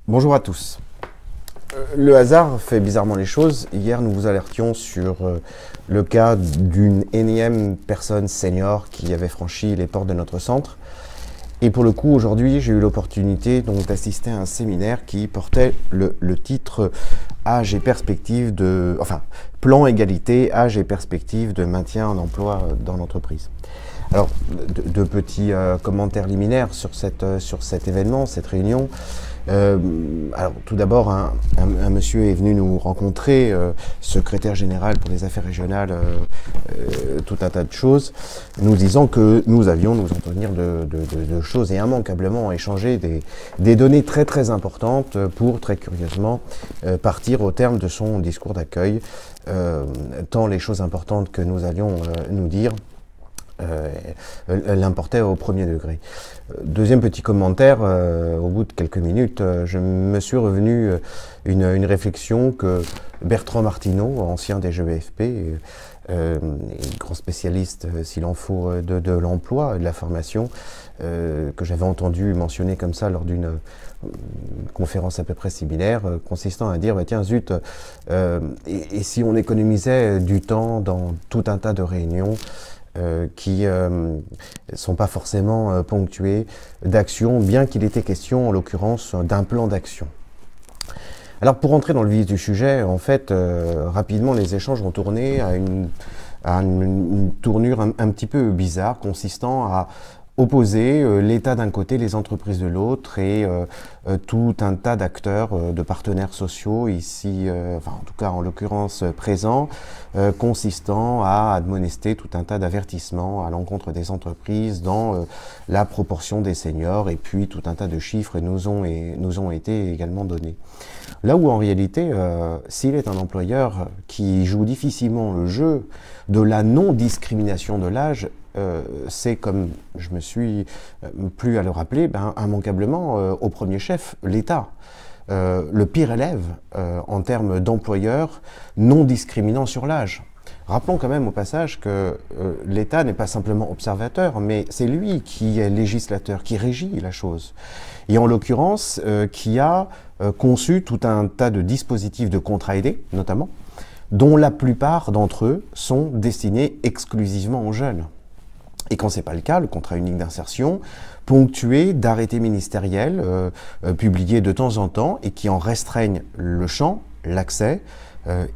Bonjour à tous. Le hasard fait bizarrement les choses. Hier, nous vous alertions sur le cas d'une énième personne senior qui avait franchi les portes de notre centre. Et pour le coup, aujourd'hui, j'ai eu l'opportunité donc d'assister à un séminaire qui portait le titre Âge et perspective de, enfin, plan égalité, âge et perspective de maintien en emploi dans l'entreprise. Alors, deux petits commentaires liminaires sur cet événement, cette réunion. Alors, tout d'abord, un monsieur est venu nous rencontrer, secrétaire général pour les affaires régionales, tout un tas de choses, nous disant que nous allions nous en tenir de choses et immanquablement échanger des données très très importantes pour, très curieusement, partir au terme de son discours d'accueil, tant les choses importantes que nous allions nous dire l'importait au premier degré. Deuxième petit commentaire, au bout de quelques minutes, je me suis revenu une réflexion que Bertrand Martineau, ancien des GEFP, grand spécialiste, s'il en faut, de l'emploi et de la formation, que j'avais entendu mentionner comme ça lors d'une conférence à peu près similaire, consistant à dire, bah, tiens zut, et si on économisait du temps dans tout un tas de réunions qui sont pas forcément ponctuées d'actions, bien qu'il était question, en l'occurrence, d'un plan d'action. Alors, pour rentrer dans le vif du sujet, en fait, rapidement, les échanges ont tourné à une tournure un petit peu bizarre, consistant à opposer l'État d'un côté, les entreprises de l'autre et tout un tas d'acteurs, de partenaires sociaux ici, enfin en tout cas en l'occurrence présents, consistant à admonester tout un tas d'avertissements à l'encontre des entreprises dans la proportion des seniors, et puis tout un tas de chiffres nous ont été également donnés. Là où en réalité, s'il est un employeur qui joue difficilement le jeu de la non-discrimination de l'âge, c'est, comme je me suis plu à le rappeler, immanquablement au premier chef, l'État. Le pire élève en termes d'employeur non discriminant sur l'âge. Rappelons quand même au passage que l'État n'est pas simplement observateur, mais c'est lui qui est législateur, qui régit la chose. Et en l'occurrence, qui a conçu tout un tas de dispositifs de contrats aidés, notamment, dont la plupart d'entre eux sont destinés exclusivement aux jeunes. Et quand ce n'est pas le cas, le contrat unique d'insertion, ponctué d'arrêtés ministériels publiés de temps en temps et qui en restreignent le champ, l'accès,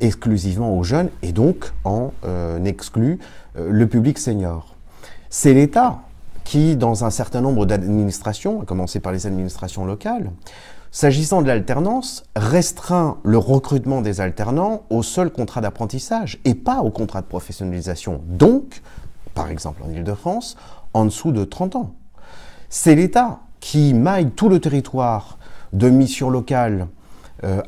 exclusivement aux jeunes et donc en excluent le public senior. C'est l'État qui, dans un certain nombre d'administrations, à commencer par les administrations locales, s'agissant de l'alternance, restreint le recrutement des alternants au seul contrat d'apprentissage et pas au contrat de professionnalisation. Donc, par exemple en Île-de-France, en dessous de 30 ans. C'est l'État qui maille tout le territoire de missions locales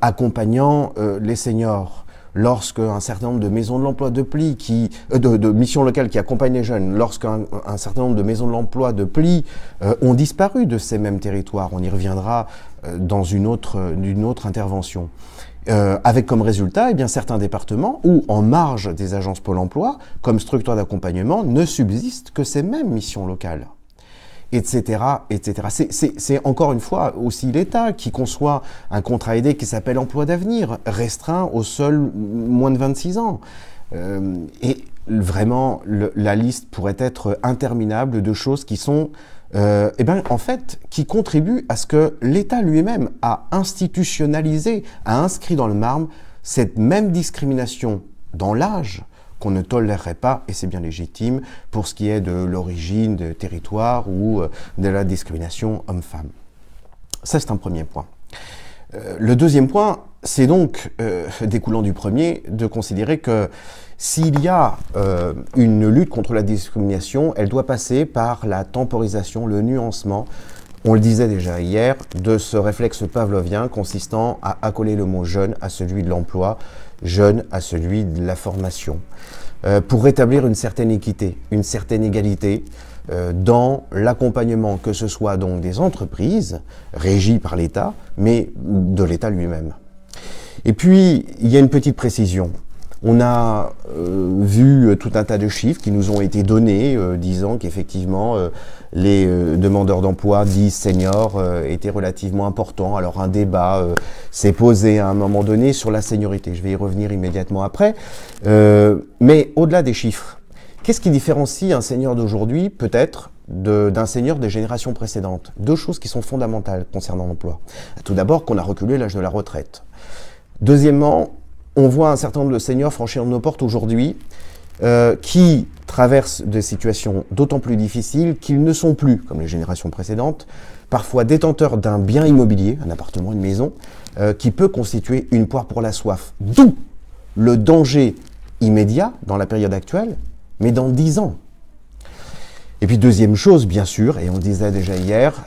accompagnant les seniors, lorsque un certain nombre de maisons de l'emploi de missions locales qui accompagnent les jeunes, lorsqu'un certain nombre de maisons de l'emploi de pli ont disparu de ces mêmes territoires. On y reviendra dans une autre intervention. Avec comme résultat, certains départements où, en marge des agences Pôle emploi, comme structure d'accompagnement, ne subsistent que ces mêmes missions locales, etc., etc. C'est encore une fois aussi l'État qui conçoit un contrat aidé qui s'appelle emploi d'avenir, restreint aux seuls moins de 26 ans. Et vraiment, la liste pourrait être interminable de choses qui sont en fait, qui contribue à ce que l'État lui-même a institutionnalisé, a inscrit dans le marbre cette même discrimination dans l'âge qu'on ne tolérerait pas, et c'est bien légitime, pour ce qui est de l'origine, de territoire ou de la discrimination homme-femme. Ça, c'est un premier point. Le deuxième point, c'est donc, découlant du premier, de considérer que s'il y a une lutte contre la discrimination, elle doit passer par la temporisation, le nuancement, on le disait déjà hier, de ce réflexe pavlovien consistant à accoler le mot « jeune » à celui de l'emploi, « jeune » à celui de la formation, pour rétablir une certaine équité, une certaine égalité dans l'accompagnement, que ce soit donc des entreprises régies par l'État, mais de l'État lui-même. Et puis, il y a une petite précision. On a vu tout un tas de chiffres qui nous ont été donnés, disant qu'effectivement les demandeurs d'emploi dits seniors étaient relativement importants. Alors un débat s'est posé à un moment donné sur la seniorité. Je vais y revenir immédiatement après. Mais au-delà des chiffres, qu'est-ce qui différencie un senior d'aujourd'hui, peut-être, d'un senior des générations précédentes? Deux choses qui sont fondamentales concernant l'emploi. Tout d'abord, qu'on a reculé l'âge de la retraite. Deuxièmement, on voit un certain nombre de seniors franchir nos portes aujourd'hui qui traversent des situations d'autant plus difficiles qu'ils ne sont plus, comme les générations précédentes, parfois détenteurs d'un bien immobilier, un appartement, une maison, qui peut constituer une poire pour la soif. D'où le danger immédiat dans la période actuelle, mais dans 10 ans. Et puis deuxième chose, bien sûr, et on le disait déjà hier,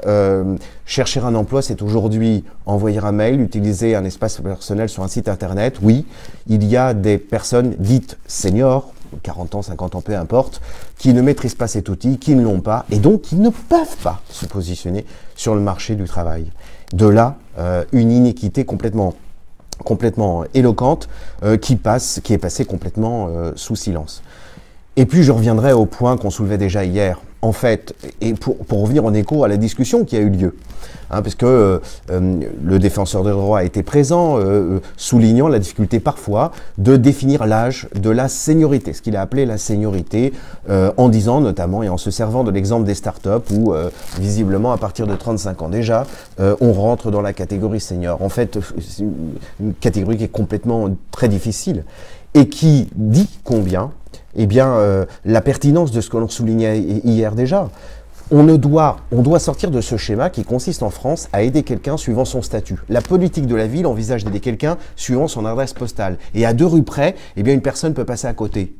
chercher un emploi, c'est aujourd'hui envoyer un mail, utiliser un espace personnel sur un site internet. Oui, il y a des personnes dites seniors, 40 ans, 50 ans, peu importe, qui ne maîtrisent pas cet outil, qui ne l'ont pas, et donc qui ne peuvent pas se positionner sur le marché du travail. De là, une inéquité complètement éloquente qui est passée complètement sous silence. Et puis je reviendrai au point qu'on soulevait déjà hier, en fait, et pour revenir en écho à la discussion qui a eu lieu, parce que le défenseur des droits a été présent, soulignant la difficulté parfois de définir l'âge de la seniorité, ce qu'il a appelé la seniorité, en disant notamment et en se servant de l'exemple des startups où visiblement à partir de 35 ans déjà, on rentre dans la catégorie senior. En fait, c'est une catégorie qui est complètement très difficile et qui dit combien la pertinence de ce que l'on soulignait hier déjà. On doit sortir de ce schéma qui consiste en France à aider quelqu'un suivant son statut. La politique de la ville envisage d'aider quelqu'un suivant son adresse postale. Et à 2 rues près, une personne peut passer à côté.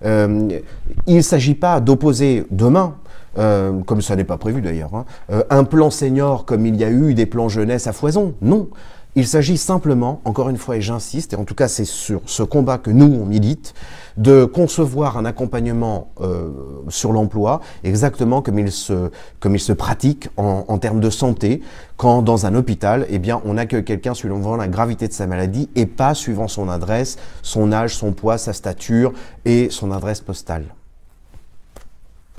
Il ne s'agit pas d'opposer demain, comme ça n'est pas prévu d'ailleurs, un plan senior comme il y a eu des plans jeunesse à foison. Non. Il s'agit simplement, encore une fois, et j'insiste, et en tout cas c'est sur ce combat que nous on milite, de concevoir un accompagnement sur l'emploi exactement comme il se pratique en termes de santé, quand dans un hôpital, on accueille quelqu'un suivant la gravité de sa maladie et pas suivant son adresse, son âge, son poids, sa stature et son adresse postale.